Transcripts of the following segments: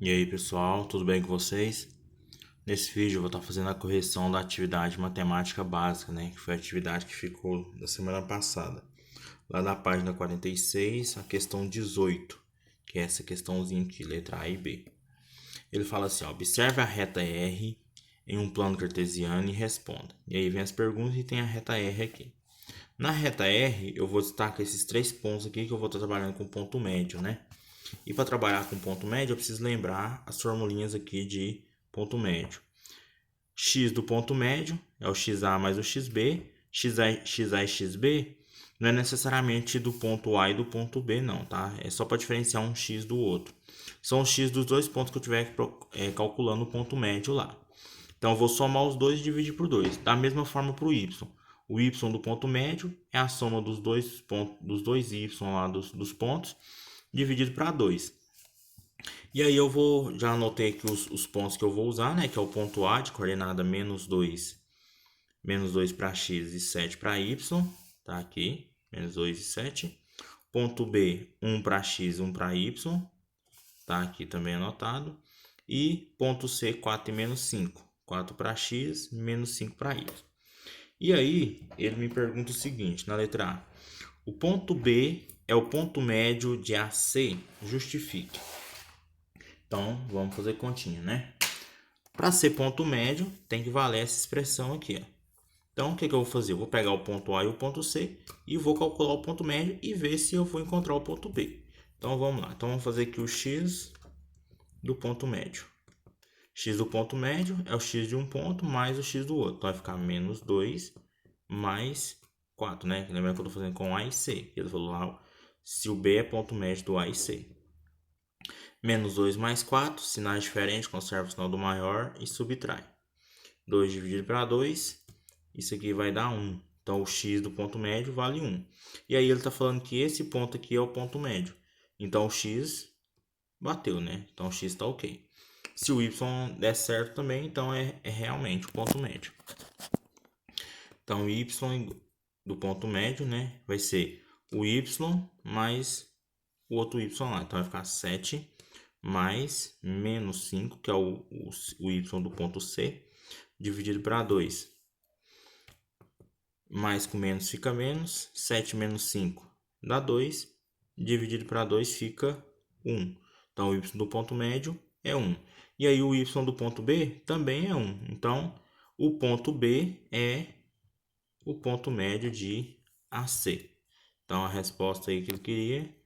E aí pessoal, tudo bem com vocês? Nesse vídeo eu vou estar fazendo a correção da atividade matemática básica, né? Que foi a atividade que ficou da semana passada. Lá na página 46, a questão 18, que é essa questãozinha aqui, letra A e B. Ele fala assim, ó, observe a reta R em um plano cartesiano e responda. E aí vem as perguntas e tem a reta R aqui. Na reta R, eu vou destacar esses três pontos aqui que eu vou estar trabalhando com ponto médio, né? E para trabalhar com ponto médio, eu preciso lembrar as formulinhas aqui de ponto médio. X do ponto médio é o XA mais o XB. XA e XB não é necessariamente do ponto A e do ponto B, não, tá? É só para diferenciar um X do outro. São os X dos dois pontos que eu estiver calculando o ponto médio lá. Então, eu vou somar os dois e dividir por 2. Da mesma forma para o Y. O Y do ponto médio é a soma dos dois Y lá dos pontos, dividido para 2. E aí eu já anotei aqui os pontos que eu vou usar, né? Que é o ponto A de coordenada menos 2 para x e 7 para y. Tá aqui, menos 2 e 7. Ponto B, 1 para x, 1 para y. Tá aqui também anotado. E ponto C, 4 e menos 5. 4 para x, menos 5 para y. E aí, ele me pergunta o seguinte, na letra A. O ponto B é o ponto médio de AC? Justifique. Então, vamos fazer continha, né? Para ser ponto médio, tem que valer essa expressão aqui, ó. Então, o que eu vou fazer? Eu vou pegar o ponto A e o ponto C e vou calcular o ponto médio e ver se eu vou encontrar o ponto B. Então, vamos lá. Então, vamos fazer aqui o x do ponto médio. X do ponto médio é o x de um ponto mais o x do outro. Então, vai ficar menos 2 mais 4, né? Lembrando que eu estou fazendo com A e C. Ele falou lá se o B é ponto médio do A e C. Menos 2 mais 4, sinais diferentes, conserva o sinal do maior e subtrai. 2 dividido para 2, isso aqui vai dar 1. Então, o x do ponto médio vale 1. E aí ele está falando que esse ponto aqui é o ponto médio. Então, o x bateu, né? Então, o x está ok. Se o y der certo também, então é realmente o ponto médio. Então, o y do ponto médio, né? Vai ser o y mais o outro y lá. Então, vai ficar 7 mais menos 5, que é o y do ponto C, dividido para 2. Mais com menos fica menos. 7 menos 5 dá 2. Dividido para 2 fica 1. Então, o y do ponto médio é 1. E aí, o y do ponto B também é 1. Então, o ponto B é o ponto médio de AC. Então, a resposta aí que ele queria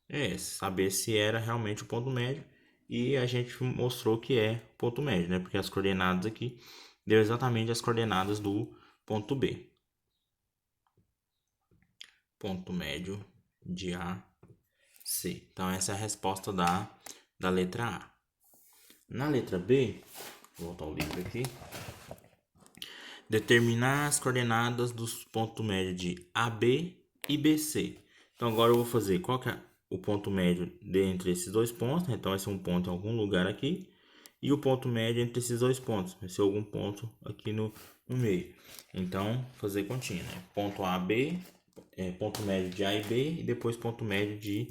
é essa. Saber se era realmente o ponto médio. E a gente mostrou que é ponto médio, né? Porque as coordenadas aqui deu exatamente as coordenadas do ponto B. Ponto médio de AC. Então, essa é a resposta da letra A. Na letra B, vou voltar o livro aqui. Determinar as coordenadas dos pontos médios de AB e BC. Então, agora eu vou fazer qual que é o ponto médio entre esses dois pontos, né? Então vai ser um ponto em algum lugar aqui, e o ponto médio entre esses dois pontos, vai ser algum ponto aqui no meio. Então, fazer continha, né? Ponto AB, ponto médio de A e B, e depois ponto médio de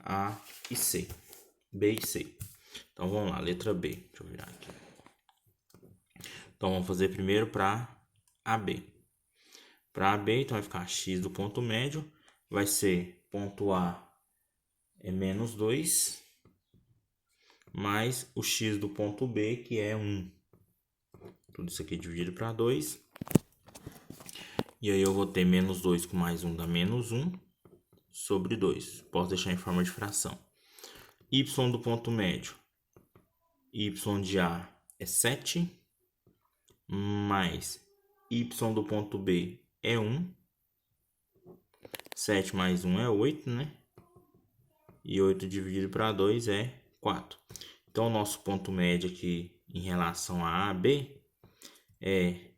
A e C, B e C. Então, vamos lá, letra B, deixa eu virar aqui. Então, vamos fazer primeiro para AB. Para AB, então vai ficar x do ponto médio, vai ser ponto A é menos 2, mais o x do ponto B, que é 1. Tudo isso aqui dividido para 2. E aí eu vou ter menos 2 com mais 1 dá menos 1 sobre 2. Posso deixar em forma de fração. Y do ponto médio, y de A é 7, mais y do ponto B é 1. 7 mais 1 é 8, né? E 8 dividido para 2 é 4. Então, o nosso ponto médio aqui em relação a A, B, é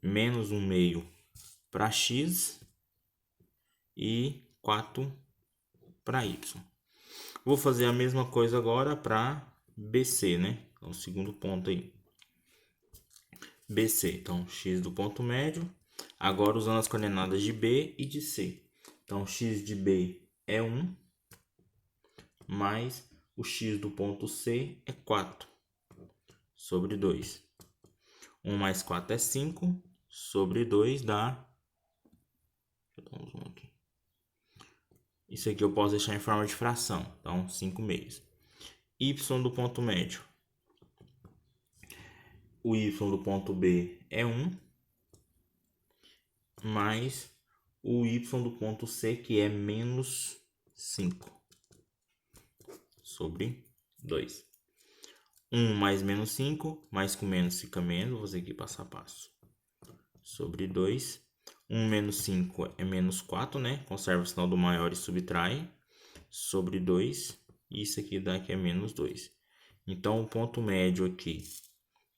menos 1 meio para X e 4 para Y. Vou fazer a mesma coisa agora para BC, né? Então, o segundo ponto aí. BC, então, X do ponto médio. Agora, usando as coordenadas de B e de C. Então, X de B é 1, mais o x do ponto C é 4 sobre 2. 1 mais 4 é 5 sobre 2 dá... Deixa eu dar um zoom aqui. Isso aqui eu posso deixar em forma de fração, então 5 meios. Y do ponto médio. O y do ponto B é 1, mais o y do ponto C, que é menos 5, sobre 2. 1 mais menos 5, mais com menos fica menos, vou fazer aqui passo a passo. Sobre 2. 1 menos 5 é menos 4, né? Conserva o sinal do maior e subtrai. Sobre 2. E isso aqui dá que é menos 2. Então, o ponto médio aqui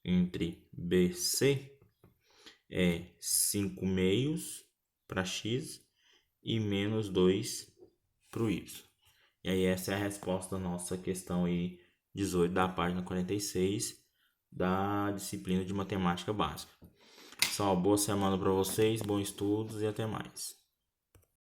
entre B e C é 5 meios para x e menos 2 para o y. E aí essa é a resposta da nossa questão aí 18 da página 46 da disciplina de matemática básica. Pessoal, boa semana para vocês, bons estudos e até mais.